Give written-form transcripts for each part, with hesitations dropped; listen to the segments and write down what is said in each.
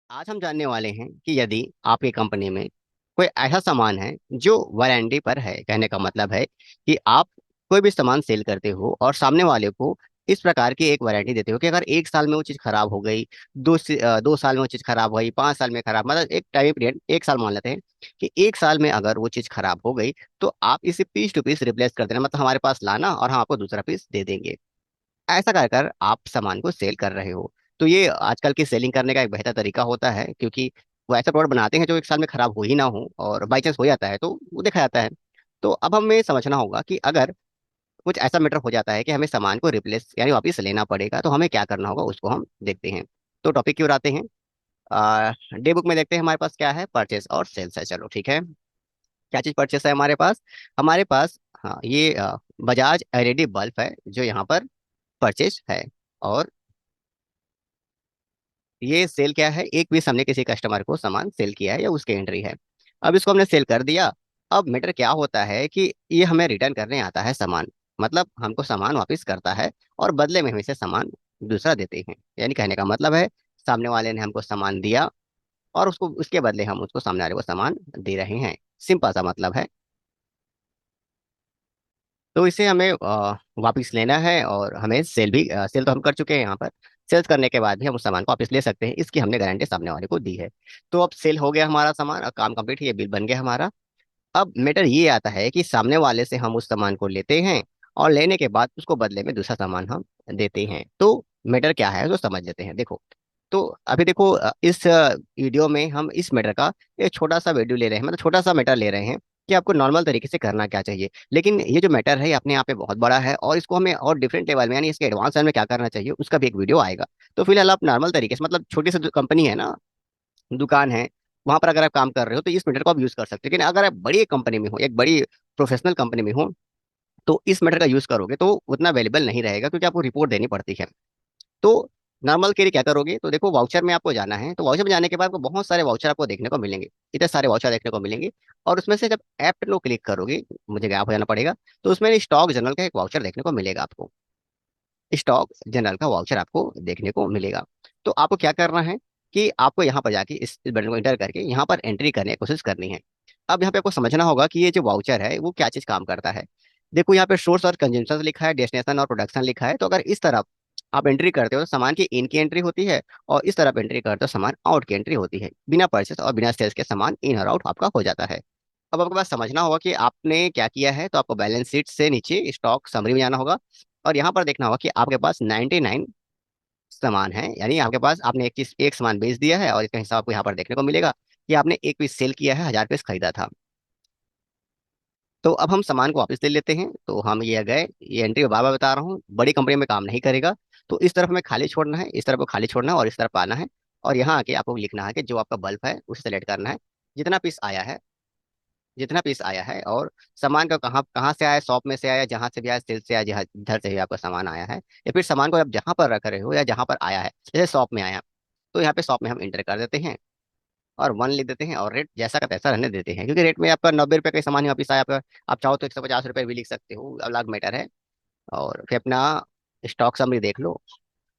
आज हम जानने वाले हैं कि यदि आपकी कंपनी में कोई ऐसा सामान है जो वारंटी पर है। कहने का मतलब है कि आप कोई भी सामान सेल करते हो और सामने वाले को इस प्रकार की एक वारंटी देते हो कि अगर 1 साल में वो चीज़ खराब हो गई, 2 साल में वो चीज़ खराब हो गई, 5 साल में खराब, मतलब एक टाइम पीरियड 1 साल मान लेते हैं कि 1 साल में अगर वो चीज़ खराब हो गई तो आप इसे पीस टू पीस रिप्लेस कर देना, मतलब हमारे पास लाना और हम आपको दूसरा पीस दे देंगे। ऐसा कर कर आप सामान को सेल कर रहे हो। तो ये आजकल की सेलिंग करने का एक बेहतर तरीका होता है, क्योंकि वो ऐसा प्रोडक्ट बनाते हैं जो 1 साल में खराब हो ही ना हो, और बाई चांस हो जाता है तो वो देखा जाता है। तो अब हमें समझना होगा कि अगर कुछ ऐसा मैटर हो जाता है कि हमें सामान को रिप्लेस यानी वापस लेना पड़ेगा, तो हमें क्या करना होगा उसको हम देखते हैं। तो टॉपिक की ओर आते हैं। डे बुक में देखते हैं हमारे पास क्या है, परचेस और सेल्स है। चलो ठीक है, क्या चीज परचेस है हमारे पास हाँ, ये बजाज एलईडी बल्ब है जो यहाँ पर परचेस है। और ये सेल क्या है, एक पीस हमने किसी कस्टमर को सामान सेल किया है या उसकी एंट्री है। अब इसको हमने सेल कर दिया। अब मैटर क्या होता है कि ये हमें रिटर्न करने आता है सामान, मतलब हमको सामान वापस करता है और बदले में हम इसे सामान दूसरा देते हैं। यानी कहने का मतलब है, सामने वाले ने हमको सामान दिया और उसको उसके बदले हम उसको सामने वाले को सामान दे रहे हैं। सिंपल सा मतलब है। तो इसे हमें वापस लेना है, और हमें सेल भी सेल तो हम कर चुके हैं यहाँ पर। सेल्स करने के बाद भी हम उस सामान को वापस ले सकते हैं, इसकी हमने गारंटी सामने वाले को दी है। तो अब सेल हो गया हमारा सामान और काम कंप्लीट, ये बिल बन गया हमारा। अब मैटर ये आता है कि सामने वाले से हम उस सामान को लेते हैं और लेने के बाद उसको बदले में दूसरा सामान हम देते हैं। तो मैटर क्या है तो समझ लेते हैं। देखो, तो अभी देखो, इस वीडियो में हम इस मैटर का एक छोटा सा वीडियो ले रहे हैं, मतलब छोटा सा मैटर ले रहे हैं कि आपको नॉर्मल तरीके से करना क्या चाहिए। लेकिन ये जो मैटर है ये अपने आप में बहुत बड़ा है, और इसको हमें और डिफरेंट लेवल में यानी इसके एडवांस लेवल में क्या करना चाहिए उसका भी एक वीडियो आएगा। तो फिलहाल आप नॉर्मल तरीके से, मतलब छोटी सी कंपनी है ना, दुकान है, वहां पर अगर आप काम कर रहे हो तो इस मीटर को आप यूज कर सकते हो। लेकिन अगर आप बड़ी एक कंपनी में हो, एक बड़ी प्रोफेशनल कंपनी में हो, तो इस मीटर का यूज करोगे तो उतना अवेलेबल नहीं रहेगा, क्योंकि आपको रिपोर्ट देनी पड़ती है। तो नॉर्मल के लिए क्या करोगे, तो देखो वाउचर में आपको जाना है, तो वाउचर में जाने के बाद आपको बहुत सारे वाउचर आपको देखने को मिलेंगे। इतने सारे वाउचर देखने को मिलेंगे, और उसमें से जब ऐप नो क्लिक करोगे, मुझे गैप हो जाना पड़ेगा, तो उसमें स्टॉक जनरल का एक वाउचर देखने को मिलेगा आपको। स्टॉक जनरल का वाउचर आपको देखने को मिलेगा। तो आपको क्या करना है कि आपको यहाँ पर जाके इस बटन को इंटर करके यहाँ पर एंट्री करने की कोशिश करनी है। अब यहाँ पे आपको समझना होगा कि ये जो वाउचर है वो क्या चीज काम करता है। देखो, यहाँ पे सोर्स और कंजम्पशन लिखा है, डेस्टिनेशन और प्रोडक्शन लिखा है। तो अगर इस तरफ आप एंट्री करते हो तो सामान की इन की एंट्री होती है, और इस तरफ एंट्री करते हो सामान आउट की एंट्री होती है। बिना परचेस और बिना सेल्स के सामान इन और आउट आपका हो जाता है। अब आपके पास समझना होगा कि आपने क्या किया है, तो आपको बैलेंस शीट से नीचे स्टॉक समरी में जाना होगा, और यहाँ पर देखना होगा कि आपके पास 99 सामान है। यानी आपके पास आपने एक चीज एक सामान बेच दिया है, और इसका हिसाब आपको यहाँ पर देखने को मिलेगा कि आपने एक पीस सेल किया है, 1000 पीस खरीदा था। तो अब हम सामान को वापस ले लेते हैं। तो हम ये गए, ये एंट्री बार बार बता रहा हूँ, बड़ी कंपनी में काम नहीं करेगा। तो इस तरफ हमें खाली छोड़ना है, इस तरफ को खाली छोड़ना है, और इस तरफ आना है। और यहाँ आके आपको लिखना है कि जो आपका बल्ब है उसे सेलेक्ट करना है, जितना पीस आया है, जितना पीस आया है, और सामान का कहाँ कहाँ से आया, शॉप में से आया, जहां से भी आया, सेल से आया, जहाँ इधर से भी आपका सामान आया है, या फिर सामान को आप जहां पर रख रहे हो या जहां पर आया है, जैसे शॉप में आया, तो यहाँ पे शॉप में हम इंटर कर देते हैं और 1 लिख देते हैं, और रेट जैसा का तैसा रहने देते हैं, क्योंकि रेट में आपका 90 रुपये का सामान ही वापिस आया आपका। आप चाहो तो 150 रुपये भी लिख सकते हो, अलग मैटर है। और फिर अपना स्टॉक समरी देख लो,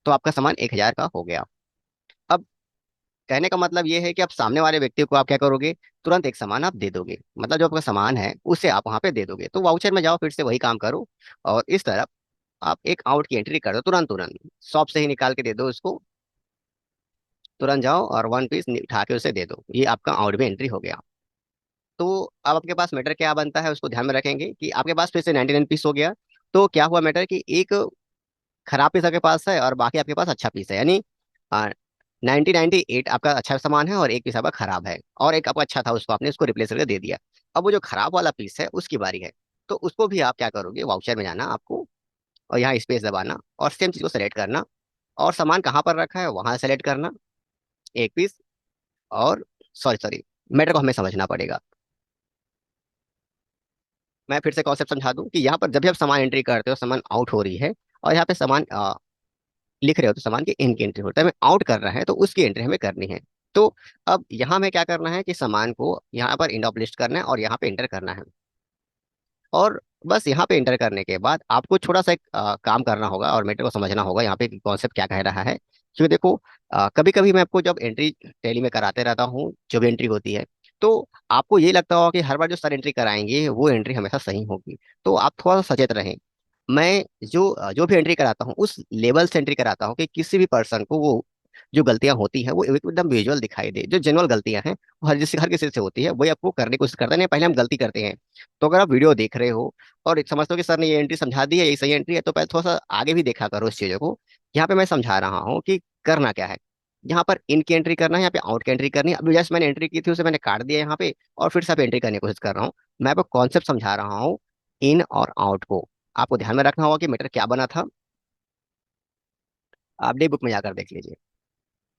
तो आपका सामान 1000 का हो गया। अब कहने का मतलब ये है कि आप सामने वाले व्यक्ति को आप क्या करोगे, तुरंत एक सामान आप दे दोगे, मतलब जो आपका सामान है उसे आप वहां पे दे दोगे। तो वाउचर में जाओ, फिर से वही काम करो, और इस तरफ आप एक आउट की एंट्री कर दो, तुरंत तुरंत शॉप से ही निकाल के दे दो उसको। तुरंत जाओ और 1 पीस उठा के उसे दे दो, ये आपका आउट में एंट्री हो गया। तो अब आपके पास मैटर क्या बनता है उसको ध्यान में रखेंगे कि आपके पास फिर से 99 पीस हो गया। तो क्या हुआ मैटर कि एक खराब पीस आपके पास है और बाकी आपके पास अच्छा पीस है, यानी 1998 आपका अच्छा सामान है और एक पीस आपका खराब है, और एक आपका अच्छा था उसको आपने उसको रिप्लेस करके दे दिया। अब वो जो खराब वाला पीस है उसकी बारी है। तो उसको भी आप क्या करोगे, वाउचर में जाना आपको, और यहाँ स्पेस दबाना और सेम चीज को सेलेक्ट करना, और सामान कहाँ पर रखा है वहां सेलेक्ट करना, एक पीस। और सॉरी सॉरी, मैटर को हमें समझना पड़ेगा। मैं फिर से कॉन्सेप्ट समझा दूं कि यहाँ पर जब भी आप सामान एंट्री करते हो सामान आउट हो रही है, और यहाँ पे सामान लिख रहे हो तो सामान की इन की एंट्री होता है, हमें आउट कर रहा है तो उसकी एंट्री हमें करनी है। तो अब यहाँ हमें क्या करना है कि सामान को यहाँ पर इंड ऑफ लिस्ट करना है और यहाँ पे एंटर करना है। और बस यहाँ पे एंटर करने के बाद आपको थोड़ा सा एक काम करना होगा और मैटर को समझना होगा यहाँ पे कॉन्सेप्ट क्या कह रहा है। क्योंकि देखो कभी कभी मैं आपको जब एंट्री टैली में कराते रहता हूँ, जो भी एंट्री होती है, तो आपको ये लगता होगा कि हर बार जो सर एंट्री कराएंगे वो एंट्री हमेशा सही होगी। तो आप थोड़ा सा सचेत रहें। मैं जो भी एंट्री कराता हूँ उस लेवल से एंट्री कराता हूँ कि किसी भी पर्सन को वो जो गलतियां होती हैं वो एकदम विजुअल दिखाई दे। जो जेनुअल गलतियां हैं वो हर किसी से होती है, वही आपको करने की कोशिश करता है। नहीं, पहले हम गलती करते हैं। तो अगर आप वीडियो देख रहे हो और समझते हो कि सर ने ये एंट्री समझा दी है, ये सही एंट्री है, तो पहले थोड़ा सा आगे भी देखा करो इस चीजों को। यहाँ पे मैं समझा रहा हूँ कि करना क्या है। यहाँ पर इन की एंट्री करना है, यहाँ पे आउट की एंट्री करनी है। अभी जस्ट मैंने एंट्री की थी, उसे मैंने काट दिया यहाँ पे, और फिर से आप एंट्री करने की कोशिश कर रहा हूँ। मैं आपको कॉन्सेप्ट समझा रहा हूँ इन और आउट को। आपको ध्यान में रखना होगा कि मीटर क्या बना था। आप डे बुक में जाकर देख लीजिए।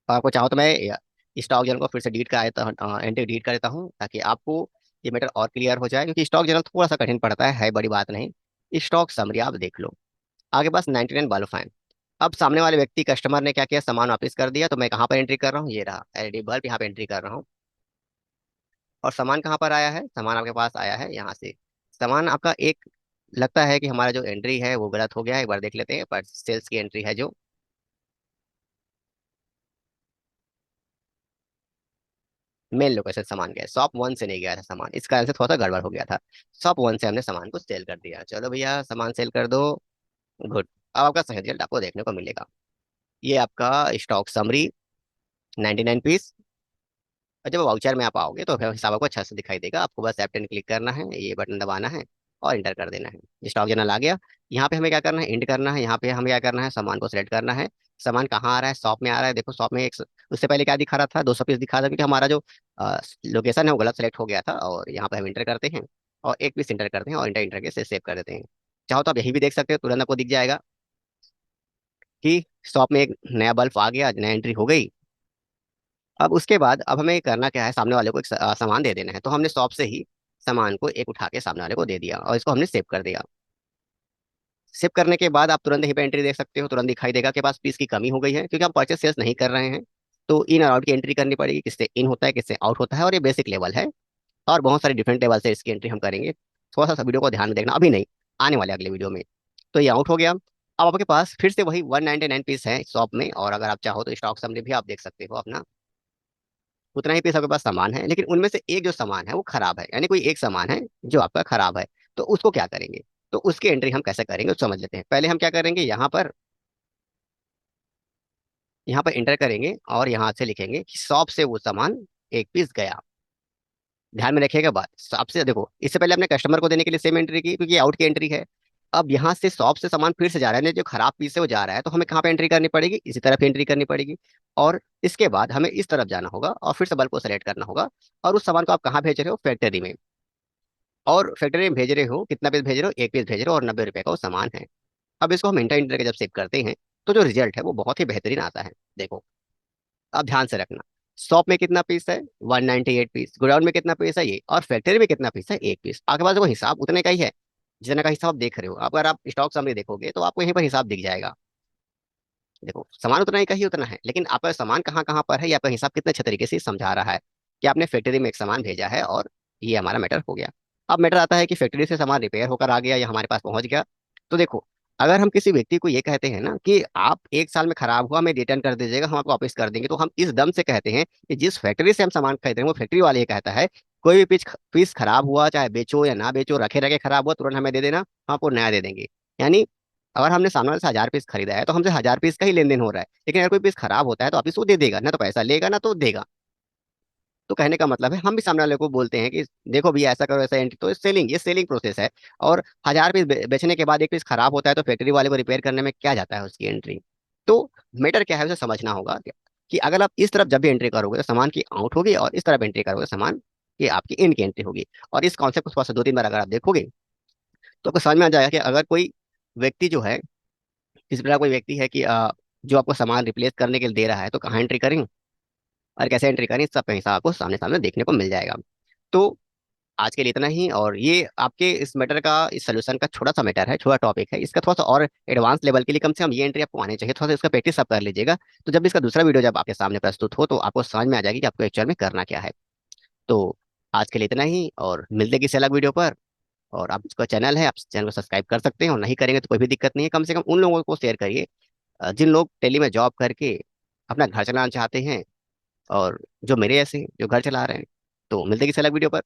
और आपको चाहो तो मैं स्टॉक जनरल को फिर से डिलीट कर देता हूँ, एंट्री डिलीट कर देता हूँ, ताकि आपको ये मैटर और क्लियर हो जाए। क्योंकि स्टॉक जनरल थोड़ा सा कठिन पड़ता है बड़ी बात नहीं। स्टॉक समरी आप देख लो। आगे पास 99 बल्ब फैन। अब सामने वाले व्यक्ति कस्टमर ने क्या किया, सामान वापस कर दिया। तो मैं कहाँ पर एंट्री कर रहा हूँ, ये रहा एलईडी बल्ब, यहाँ पे एंट्री कर रहा हूँ। और सामान कहाँ पर आया है, सामान आपके पास आया है यहाँ से। सामान आपका एक लगता है कि हमारा जो एंट्री है वो गलत हो गया है, एक बार देख लेते हैं। पर सेल्स की एंट्री है जो मेन लोकेशन सामान गया, शॉप वन से नहीं गया था सामान, इस कारण से थोड़ा सा गड़बड़ हो गया था। शॉप वन से हमने सामान को सेल कर दिया। चलो भैया सामान सेल कर दो। गुड। अब आपका सही रिजल्ट आपको देखने को मिलेगा। ये आपका स्टॉक समरी 99 पीस। और जब वाउचर में आप आओगे तो फिर हिसाब आपको अच्छा से दिखाई देगा। आपको बस F10 क्लिक करना है, ये बटन दबाना है और इंटर कर देना है। स्टॉक जनरल आ गया। यहाँ पे हमें क्या करना है, इंड करना है। यहाँ पे हमें क्या करना है, सामान को सिलेक्ट करना है। सामान कहाँ आ रहा है, शॉप में आ रहा है। देखो शॉप में एक उससे पहले क्या दिखा रहा था, 200 पीस दिखा रहा था, क्योंकि हमारा जो लोकेशन है वो गलत सेलेक्ट हो गया था। और यहाँ पे हम इंटर करते हैं और एक पीस इंटर करते हैं और इंटर इंटर के से सेव कर देते हैं। चाहो तो आप यही भी देख सकते हो, तुरंत आपको दिख जाएगा कि शॉप में एक नया बल्ब आ गया, नया एंट्री हो गई। अब उसके बाद अब हमें करना क्या है, सामने वाले को एक सामान दे देना है। तो हमने शॉप से ही सामान को एक उठा के सामने वाले को दे दिया और इसको हमने सेव कर दिया। सेव करने के बाद आप तुरंत यहीं पे एंट्री देख सकते हो, तुरंत दिखाई देगा कि पास पीस की कमी हो गई है, क्योंकि हम परचेस सेल्स नहीं कर रहे हैं। तो इन और आउट की एंट्री करनी पड़ेगी, किससे इन होता है किससे आउट होता है, और ये बेसिक लेवल है। और बहुत सारे डिफरेंट लेवल से इसकी एंट्री हम करेंगे। थोड़ा सा वीडियो को ध्यान में देखना, अभी नहीं, आने वाले अगले वीडियो में। तो ये आउट हो गया। अब आपके पास फिर से वही 199 पीस है शॉप में, और अगर आप चाहो तो स्टॉक समरी भी आप देख सकते हो अपना। उतना ही पीस आपके पास सामान है, लेकिन उनमें से एक जो सामान है वो खराब है, यानी कोई एक सामान है जो आपका खराब है। तो उसको क्या करेंगे, तो उसकी एंट्री हम कैसे करेंगे उसको समझ लेते हैं। पहले हम क्या करेंगे, यहाँ पर इंटर करेंगे और यहाँ से लिखेंगे कि शॉप से वो सामान एक पीस गया। ध्यान में रखिएगा बात, शॉप से देखो, इससे पहले हमने कस्टमर को देने के लिए सेम एंट्री की, क्योंकि आउट की एंट्री है। अब यहाँ से शॉप से सामान फिर से जा रहा है, जो खराब पीस है वो जा रहा है, तो हमें कहाँ पे एंट्री करनी पड़ेगी, इसी तरफ एंट्री करनी पड़ेगी। और इसके बाद हमें इस तरफ जाना होगा और फिर से बल्ब को सेलेक्ट करना होगा। और उस सामान को आप कहाँ भेज रहे हो, फैक्ट्री में। और फैक्ट्री में भेज रहे हो, कितना पीस भेज रहे हो, एक पीस भेज रहे हो, और 90 रुपए का वो सामान है। अब इसको हम इंटर इंटर के जब सेव करते हैं, तो जो रिजल्ट है वो बहुत ही बेहतरीन आता है। देखो, अब ध्यान से रखना। शॉप में कितना पीस है, 198 पीस। गोडाउन में कितना पीस है ये, और फैक्ट्री में कितना पीस है, एक पीस। आपके पास वो हिसाब उतने का ही है जितने का हिसाब आप देख रहे हो। अगर आप स्टॉक समरी देखोगे तो आपको यहीं पर हिसाब दिख जाएगा। देखो सामान उतना ही का ही उतना है, लेकिन आपका सामान कहाँ कहाँ पर है, या आपका हिसाब कितने अच्छे तरीके से समझा रहा है कि आपने फैक्ट्री में एक सामान भेजा है और ये हमारा मैटर हो गया। अब मैटर आता है कि फैक्ट्री से सामान रिपेयर होकर आ गया या हमारे पास पहुंच गया। तो देखो, अगर हम किसी व्यक्ति को ये कहते हैं ना कि आप एक साल में खराब हुआ, हमें रिटर्न कर दीजिएगा, हम आपको वापस कर देंगे, तो हम इस दम से कहते हैं कि जिस फैक्ट्री से हम सामान खरीद रहे हैं वो फैक्ट्री वाले ये कहता है, कोई भी पीस खराब हुआ, चाहे बेचो या ना बेचो, रखे रखे खराब हुआ, तुरंत हमें दे देना, हम आपको नया दे देंगे। यानी अगर हमने सामने वाले से 1000 पीस खरीदा है तो हमसे 1000 पीस का ही लेन देन हो रहा है। लेकिन अगर कोई पीस खराब होता है तो वापिस वो दे देगा, ना तो पैसा लेगा ना तो देगा। तो कहने का मतलब है, हम भी सामने वाले को बोलते हैं कि देखो भैया ऐसा करो, ऐसा एंट्री, तो ये सेलिंग प्रोसेस है। और 1000 पीस बेचने के बाद एक पीस खराब होता है तो फैक्ट्री वाले को रिपेयर करने में क्या जाता है उसकी एंट्री। तो मैटर क्या है उसे समझना होगा कि अगर आप इस तरफ जब भी एंट्री करोगे तो सामान की आउट होगी, और इस तरफ एंट्री करोगे तो सामान की आपकी इन की एंट्री होगी। और इस कॉन्सेप्ट को थोड़ा सा 2 3 बार अगर आप देखोगे तो आपको समझ में आ जाएगा कि अगर कोई व्यक्ति जो है, किसी प्रकार कोई व्यक्ति है कि जो आपको सामान रिप्लेस करने के लिए दे रहा है, तो कहाँ एंट्री करें और कैसे एंट्री करें, सब का हिसाब आपको सामने सामने देखने को मिल जाएगा। तो आज के लिए इतना ही। और ये आपके इस मैटर का, इस सोल्यूशन का छोटा सा मैटर है, छोटा टॉपिक है। इसका थोड़ा सा और एडवांस लेवल के लिए कम से कम ये एंट्री आपको आनी चाहिए, थोड़ा सा इसका प्रैक्टिस आप कर लीजिएगा। तो जब इसका दूसरा वीडियो जब आपके सामने प्रस्तुत हो तो आपको समझ में आ जाएगी कि आपको एक्चुअल में करना क्या है। तो आज के लिए इतना ही, और मिलते किसी अलग वीडियो पर। और आप इसका चैनल है, आप चैनल को सब्सक्राइब कर सकते हैं, और नहीं करेंगे तो कोई भी दिक्कत नहीं है। कम से कम उन लोगों को शेयर करिए जिन लोग टेली में जॉब करके अपना घर चलाना चाहते हैं, और जो मेरे ऐसे हैं जो घर चला रहे हैं। तो मिलते हैं किसी अलग वीडियो पर।